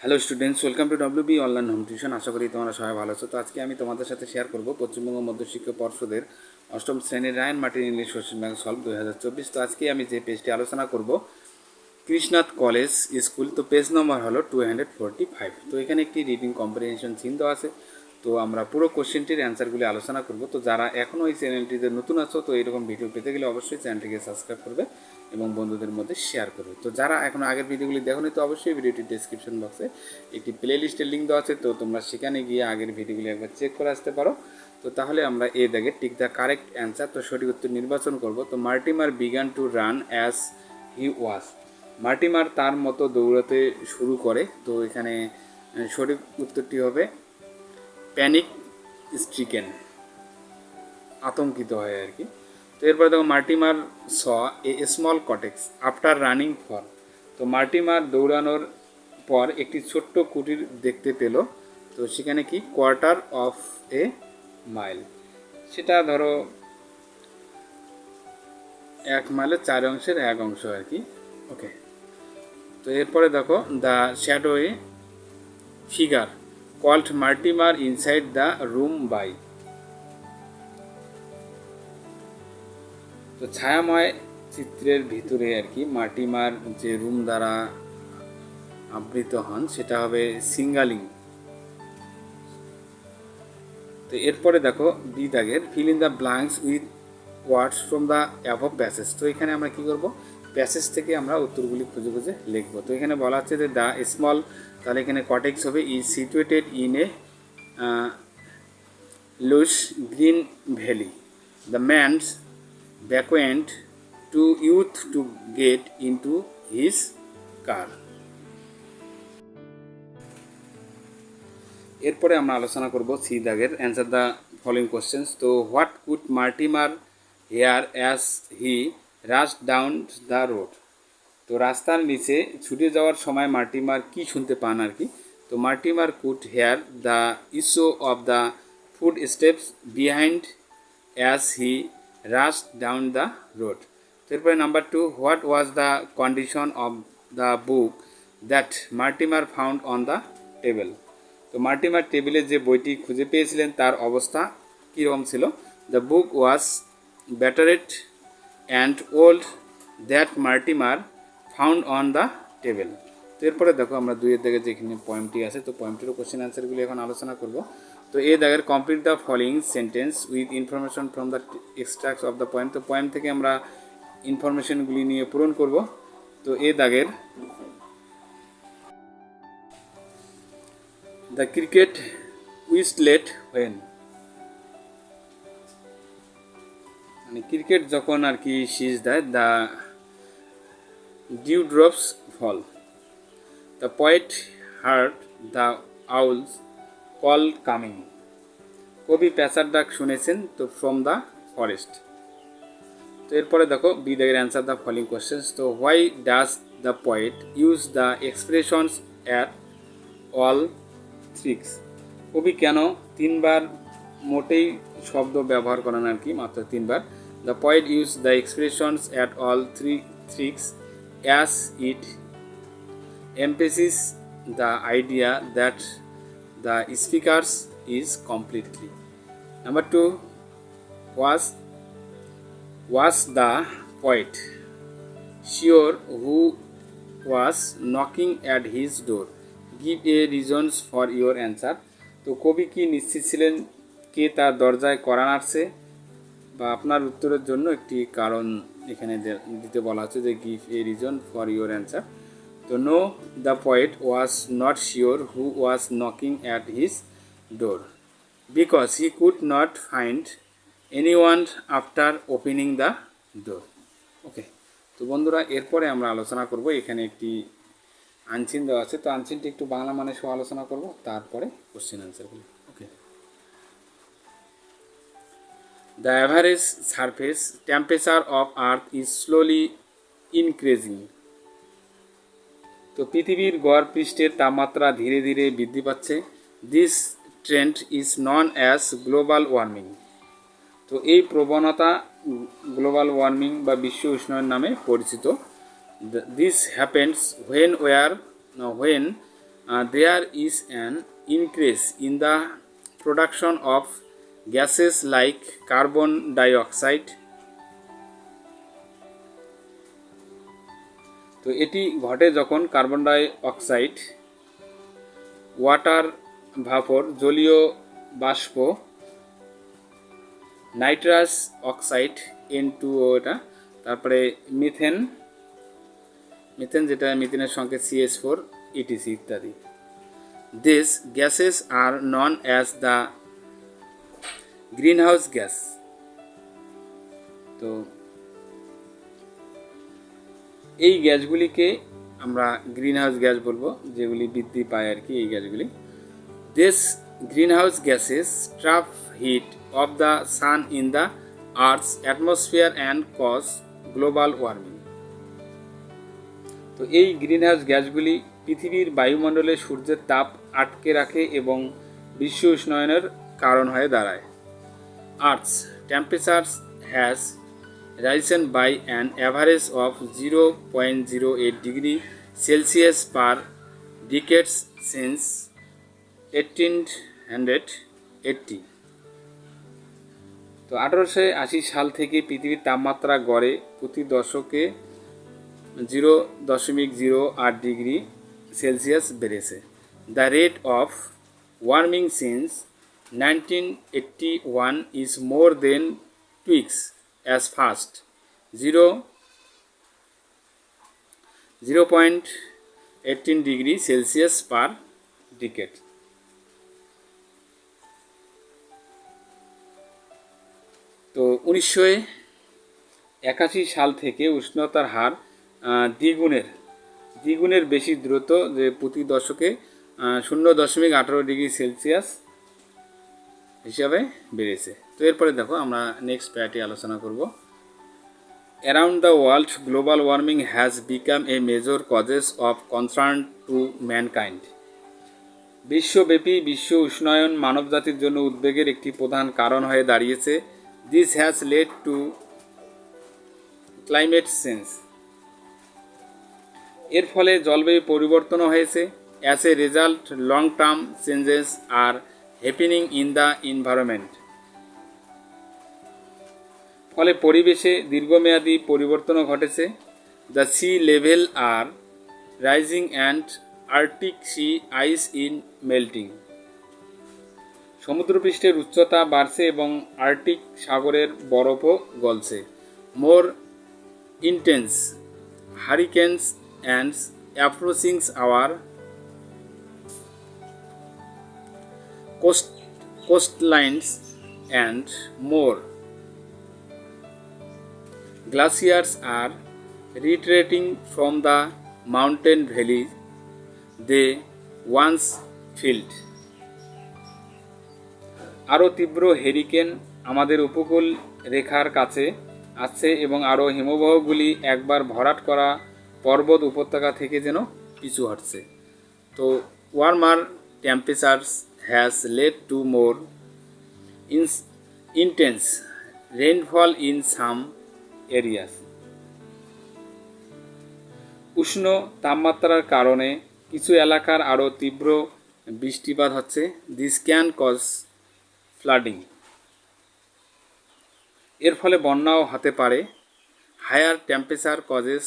Hello students, welcome to WB online home tuition. আশা করি তোমরা সবাই ভালো আছো। তো আজকে আমি তোমাদের সাথে শেয়ার করব পশ্চিমবঙ্গ মধ্যশিক্ষা পর্ষদের অষ্টম শ্রেণীর Rayan Martin English question bank solve 2024। তো আজকে আমি যে পেজটি আলোচনা করব কৃষ্ণনাথ কলেজ স্কুল, তো পেজ নম্বর হলো 245। তো এখানে একটি রিডিং কম্প্রিহেনশন চিহ্ন আছে। তো আমরা পুরো কোশ্চেনটির অ্যান্সারগুলি আলোচনা করব। তো যারা এখনও এই চ্যানেলটিতে নতুন আছো, তো এরকম ভিডিও পেতে গেলে অবশ্যই চ্যানেলটিকে সাবস্ক্রাইব করবে এবং বন্ধুদের মধ্যে শেয়ার করবে। তো যারা এখনও আগের ভিডিওগুলি দেখোনি, তো অবশ্যই ভিডিওটির ডেসক্রিপশন বক্সে একটি প্লে লিস্টের লিঙ্ক দেওয়া আছে। তো তোমরা সেখানে গিয়ে আগের ভিডিওগুলি একবার চেক করে আসতে পারো। তো তাহলে আমরা এ দাগে টিক দ্য কারেক্ট অ্যান্সার, তো সঠিক উত্তর নির্বাচন করব। তো Mortimer began to run as he was. Mortimer তার মতো দৌড়াতে শুরু করে। তো এখানে সঠিক উত্তরটি হবে প্যানিক স্ট্রিকেন, আতঙ্কিত হয় আর কি। তো এরপরে দেখো Mortimer saw a small cortex after running for. তো মার্টিমার দৌড়ানোর পর একটি ছোট্ট কুটির দেখতে পেল। তো সেখানে কি কোয়ার্টার অফ এ মাইল, সেটা ধরো 1 মাইলের 4 অংশের 1 অংশ আর কি। ওকে, তো এরপরে দেখো the shadowy figure called Mortimer inside the room by. তো ছায়াময় চিত্রের ভিতরে আর কি মার্টিমার যে রুম দ্বারা আবৃত হন সেটা হবে সিঙ্গালিং। তো এরপরে দেখো বি দাগের feel in the blanks with words from the above passage. তো এখানে আমরা কি করব, প্যাসেজ থেকে আমরা উত্তরগুলি খুঁজে খুঁজে লিখব। তো এখানে বলা হচ্ছে যে দ্য স্মল, তাহলে এখানে কটেক্স হবে is situated in a lush green valley. The man's backwent to youth to get into his car. এরপরে আমরা আলোচনা করব সি দাগের অ্যান্সার দ্য ফলোইং কোশ্চেন্স। তো what could Mortimer hair as he rush down the road. তো রাস্তার নিচে ছুটে যাওয়ার সময় মার্টিমার কি শুনতে পান আর কি। তো Mortimer could hear the issue of the footsteps behind as he rush down the road. তো এরপরে number 2, what was the condition of the book that Mortimer found on the table. তো মার্টিমার টেবিলে যে বইটি খুঁজে পেয়েছিলেন তার অবস্থা কীরকম ছিল। The book was battered and old that Mortimer found on the table. তো এরপরে দেখো আমরা 2 দাগে যেখানে পয়েন্টটি আছে, তো পয়েন্টেরও কোশ্চেন অ্যান্সারগুলি এখন আলোচনা করব। তো এ দাগের complete the following sentence with information from the extracts of the point. তো পয়েন্ট থেকে আমরা ইনফরমেশনগুলি নিয়ে পূরণ করব। তো এ দাগের দ্য ক্রিকেট উইসলেট হোয়েন, মানে ক্রিকেট যখন আর কি শীষ দেয়। The dew drops fall. The poet heard the owls call coming. কবি প্যাঁচার ডাক শুনেছেন, তো ফ্রম দ্য ফরেস্ট। তো এরপরে দেখো বি দাগের অ্যান্সার দ্য ফলোইং কোশ্চেন্স। তো why does the poet use the expressions at all thrice. কবি কেন 3বার মোটেই শব্দ ব্যবহার করেন আর কি, মাত্র 3বার। The poet use the expressions at all thrice as it emphasis the idea that the speaker's is completely. Number 2, was the poet sure who was knocking at his door? Give a reasons for your answer. তো কবি কি নিশ্চিত ছিলেন কে তার দরজায় কড়া নাড়ছে, বা আপনার উত্তরের জন্য একটি কারণ এখানে দিতে বলা হচ্ছে যে give a reason for your answer. তো no, the poet was not sure who was knocking at his door because he could not find anyone after opening the door. ওকে, তো বন্ধুরা এরপরে আমরা আলোচনা করব, এখানে একটি আনচিন দেওয়া আছে। তো আনচিনটি একটু বাংলা মানে সহ আলোচনা করব, তারপরে কোশ্চেন অ্যান্সারগুলি। Okay, The average surface temperature of Earth is slowly increasing. তো পৃথিবীর গড় পৃষ্ঠের তাপমাত্রা ধীরে ধীরে বৃদ্ধি পাচ্ছে। This trend is known as global warming. তো এই প্রবণতা গ্লোবাল ওয়ার্মিং বা বিশ্ব উষ্ণায়ন নামে পরিচিত। This happens when there is an increase in the production of gases like carbon dioxide. তো এটি ঘটে যখন কার্বন ডাই অক্সাইড, ওয়াটার ভাপর জলীয় বাষ্প, নাইট্রাস অক্সাইড N2O এটা, তারপরে মিথেন যেটা মিথেনের সংকেত CH4 etc ইত্যাদি। These gases are known as the greenhouse gas. তো এই গ্যাসগুলিকে আমরা গ্রিনহাউস গ্যাস বলবো, যেগুলি বৃদ্ধি পায় আর কি এই গ্যাসগুলি। These greenhouse gases trap heat of the sun in the Earth's atmosphere and cause global warming. তো এই গ্রিনহাউস গ্যাসগুলি পৃথিবীর বায়ুমণ্ডলে সূর্যের তাপ আটকে রাখে এবং বিশ্ব উষ্ণায়নের কারণ হয়ে দাঁড়ায়। Earth's temperature has risen by an average of 0.08 degree Celsius per decade since 1880. তো 1880 সাল থেকে পৃথিবীর তাপমাত্রা গড়ে প্রতি দশকে 0.08 ডিগ্রি সেলসিয়াস বেড়েছে। The rate of warming since 1981 is more than twice as fast, 0.18 degree Celsius per decade. তো 1981 সাল থেকে উষ্ণতার হার দ্বিগুণের বেশি দ্রুত, যে প্রতি দশকে 0.18 ডিগ্রি সেলসিয়াস হিসাবে বেড়েছে। তো এরপরে দেখো আমরা নেক্সট প্যারাটি আলোচনা করব। Around the world global warming has become a major causes of concern two mankind. বিশ্বব্যাপী বিশ্ব উষ্ণায়ন মানবজাতির জন্য উদ্বেগের একটি প্রধান কারণ হয়ে দাঁড়িয়েছে। This has led to climate change. এর ফলে জলবায়ু পরিবর্তনও হয়েছে। As a result long term changes are happening in the environment. ফলে পরিবেশে দীর্ঘমেয়াদী পরিবর্তনও ঘটেছে। The sea level are rising and Arctic sea ice in melting. সমুদ্রপৃষ্ঠের উচ্চতা বাড়ছে এবং আর্কটিক সাগরের বরফও গলছে। More intense hurricanes and approaching our coastlines and more. Glaciers are retreating from the mountain valleys they once filled. আরও তীব্র hurricane আমাদের উপকূল রেখার কাছে আসছে এবং আরও হিমবাহগুলি একবার ভরাট করা পর্বত উপত্যকা থেকে যেন পিছু হটছে। তো warmer টেম্পারেচারস has led to more intense rainfall in some areas. উষ্ণ তাপমাত্রার কারণে কিছু এলাকার আরও তীব্র বৃষ্টিপাত হচ্ছে। This can cause flooding. এর ফলে বন্যাও হতে পারে। Higher temperature causes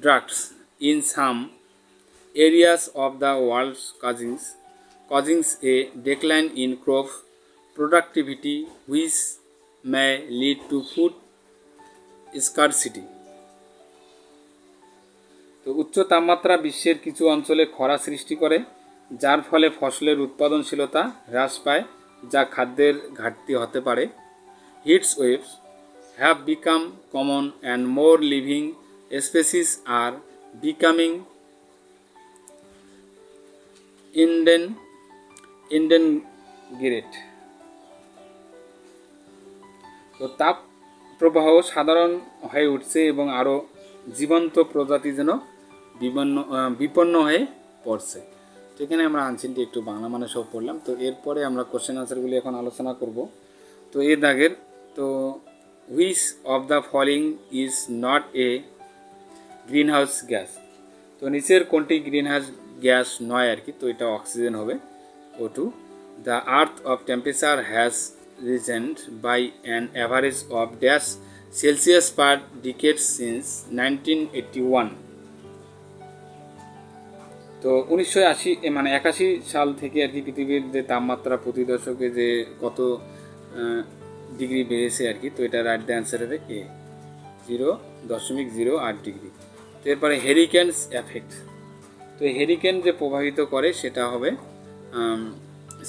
droughts in some areas of the world, causing a decline in crop productivity which may lead to food scarcity. তো উচ্চ তাপমাত্রা বিশ্বের কিছু অঞ্চলে খরা সৃষ্টি করে, যার ফলে ফসলের উৎপাদনশীলতা হ্রাস পায়, যা খাদ্যের ঘাটতি হতে পারে। Heats waves have become common and more living species are becoming endangered. তো তাপ প্রবাহ সাধারণ হয়ে উঠছে এবং আরও জীবন্ত প্রজাতি যেন বিপন্ন হয়ে পড়ছে। তো এখানে আমরা আনসারটি একটু বাংলা মানে সব পড়লাম। তো এরপরে আমরা কোশ্চেন আনসারগুলি এখন আলোচনা করব। তো এ দাগের তো which of the following is not a greenhouse gas. তো নিচের কোনটি গ্রিনহাউস গ্যাস নয় আর কি, তো এটা অক্সিজেন হবে O2. The earth of temperature has risen by an average of dash Celsius per decade since 1981। তো 1981 সাল থেকে আর কি পৃথিবীর যে তাপমাত্রা প্রতি দশকে যে কত ডিগ্রি বেড়েছে আর কি, তো এটা রাইট দ্য অ্যান্সার হবে এ 0.08 ডিগ্রি। তো এরপরে হেরিকেনস এফেক্ট। তো হেরিকেন যে প্রভাবিত করে সেটা হবে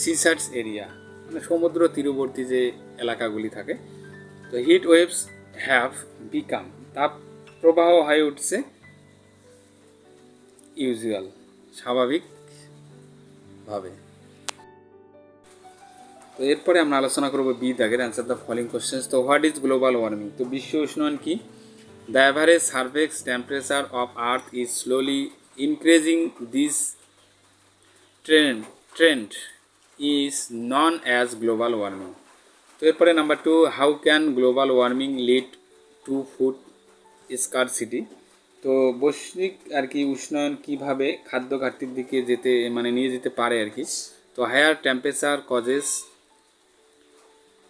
সিসার্স এরিয়া, মানে সমুদ্র তীরবর্তী যে এলাকাগুলি থাকে। তো হিট ওয়েভস হ্যাভ বিকাম, তাপ প্রবাহ হয়ে উঠছে ইউজুয়াল, স্বাভাবিকভাবে। তো এরপরে আমরা আলোচনা করব বি দাগের অ্যান্সার দ্য ফলোইং কোশ্চেন্স। তো হোয়াট ইজ গ্লোবাল ওয়ার্মিং। তো বিশ্ব উষ্ণায়ন কি? The average surface temperature of earth is slowly increasing, this trend is known as global warming. তো এরপরে number 2, how can global warming lead to food scarcity. তো বৈশ্বিক আর কি উষ্ণায়ন কীভাবে খাদ্য ঘাটতির দিকে নিয়ে যেতে পারে আর কি। তো higher temperature causes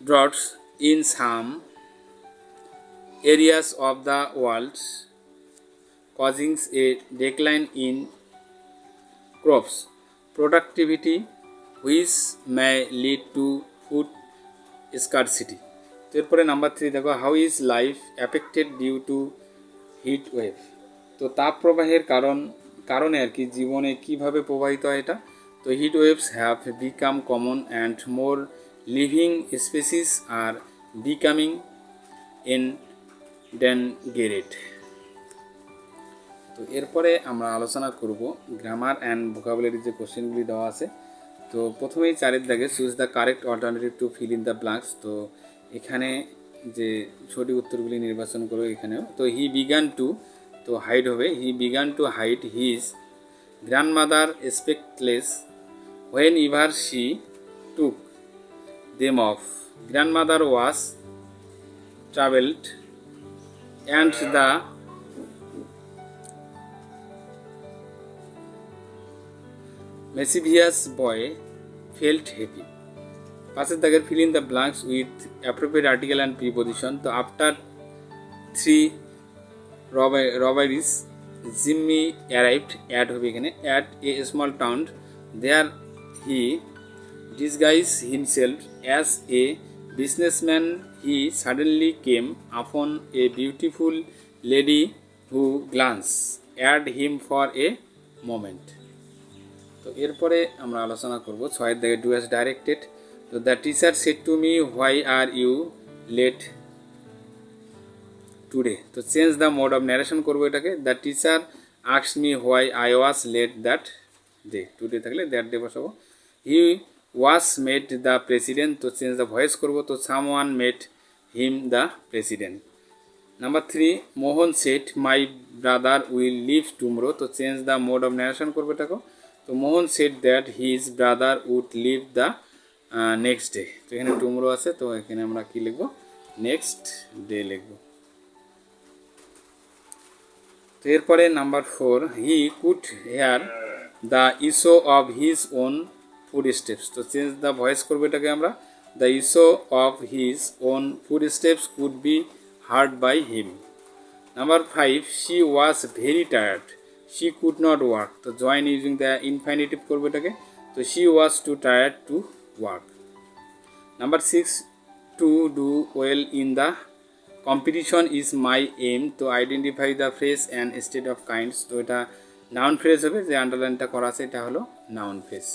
droughts in some areas of the world, causing a decline in crops productivity, which may lead to food scarcity. তো এরপরে নাম্বার 3 দেখো, how is life affected due to heat wave. তো তাপ প্রবাহের কারণে আর কি জীবনে কিভাবে প্রবাহিত হয় এটা। তো heat waves have become common and more living species are becoming endangered. তো এরপরে আমরা আলোচনা করব গ্রামার অ্যান্ড ভোকাবুলারি যে কোশ্চেনগুলি দেওয়া আছে। তো প্রথমেই 4 দাগে choose the correct alternative to fill in the blanks. তো এখানে যে সঠিক উত্তরগুলি নির্বাচন করো এখানেও। তো হি বিগান টু, তো হাইড হবে he began to hide his grandmother spectacles whenever she took them off. Grandmother was troubled and the mischievous boy felt happy. পাশের দাগের fill in the blanks with appropriate article and preposition. তো after 3 robberies Jimmy arrived at হবে এখানে at a small town. There he disguised himself as a businessman. He suddenly came upon a beautiful lady who glanced at him for a moment. তো এরপরে আমরা আলোচনা করব 6 দাগে do as directed. তো the teacher said to me why are you late today. তো change the mode of narration করবো এটাকে। The teacher asked me why I was late that day, today থাকলে দ্যাট ডে বসাবো। He was made the president, তো change the voice করব। তো someone made him the president. Number 3, Mohan said my brother will leave tomorrow, তো change the mode of narration করবো এটাকে। তো মোহন said that his brother would leave the next day, তো এখানে tomorrow আছে, তো এখানে আমরা কি লিখবো, নেক্সট ডে লিখবো। তো এরপরে number 4, he could hear the echo of his own footsteps, তো চেঞ্জ দ্য ভয়েস করবো এটাকে আমরা। The echo of his own footsteps could be heard by him. Number 5, she was very tired, she could not work, তো join using the infinitive করবো এটাকে। তো she was too tired to work. Number 6, to do well in the competition is my M, তো identify the phrase and state of kinds, তো এটা noun phrase হবে, যে আন্ডারলাইনটা করা আছে এটা হলো নাউন ফ্রেজ।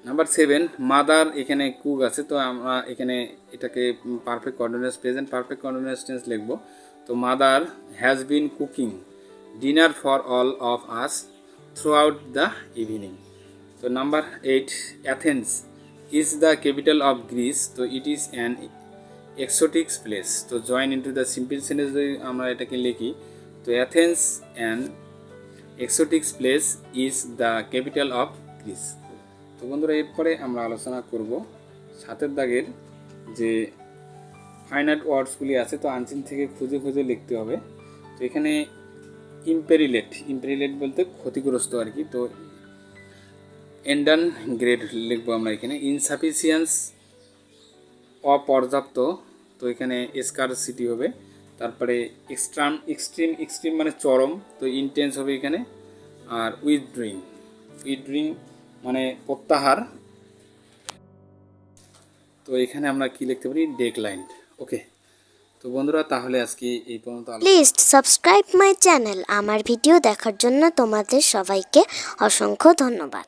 নাম্বার 7, মাদার, এখানে কুক আছে, তো আমরা এখানে এটাকে perfect continuous present perfect continuous tense লিখবো। তো mother has been cooking dinner for all of us throughout the evening. তো number 8, Athens is the capital of Greece, তো it is an exotic place. তো join into the simple sentence যদি আমরা এটাকে লিখি, তো Athens and exotic place is the capital of Greece. তো বন্ধুরা এরপরে আমরা আলোচনা করব 7 দাগের যে ফাইনাইট ওয়ার্ডসগুলি আছে, তো আনচিন থেকে খুঁজে খুঁজে লিখতে হবে। তো এখানে ইম্পেরিলেট বলতে ক্ষতিগ্রস্ত আর কি। তো এন্ডান গ্রেড লিখবো আমরা এখানে। ইনসাফিসিয়েন্স অপর্যাপ্ত, তো এখানে স্কারসিটি হবে। তারপরে এক্সট্রিম মানে চরম, তো ইন্টেন্স হবে এখানে। আর উইথড্রয়িং মানে প্রত্যাহার, তো এখানে আমরা কি লিখতে পারি, ডেক্লাইন। ওকে, তো বন্ধুরা তাহলে আজকে এই পর্যন্ত। Please subscribe my channel. আমার ভিডিও দেখার জন্য তোমাদের সবাইকে অসংখ্য ধন্যবাদ।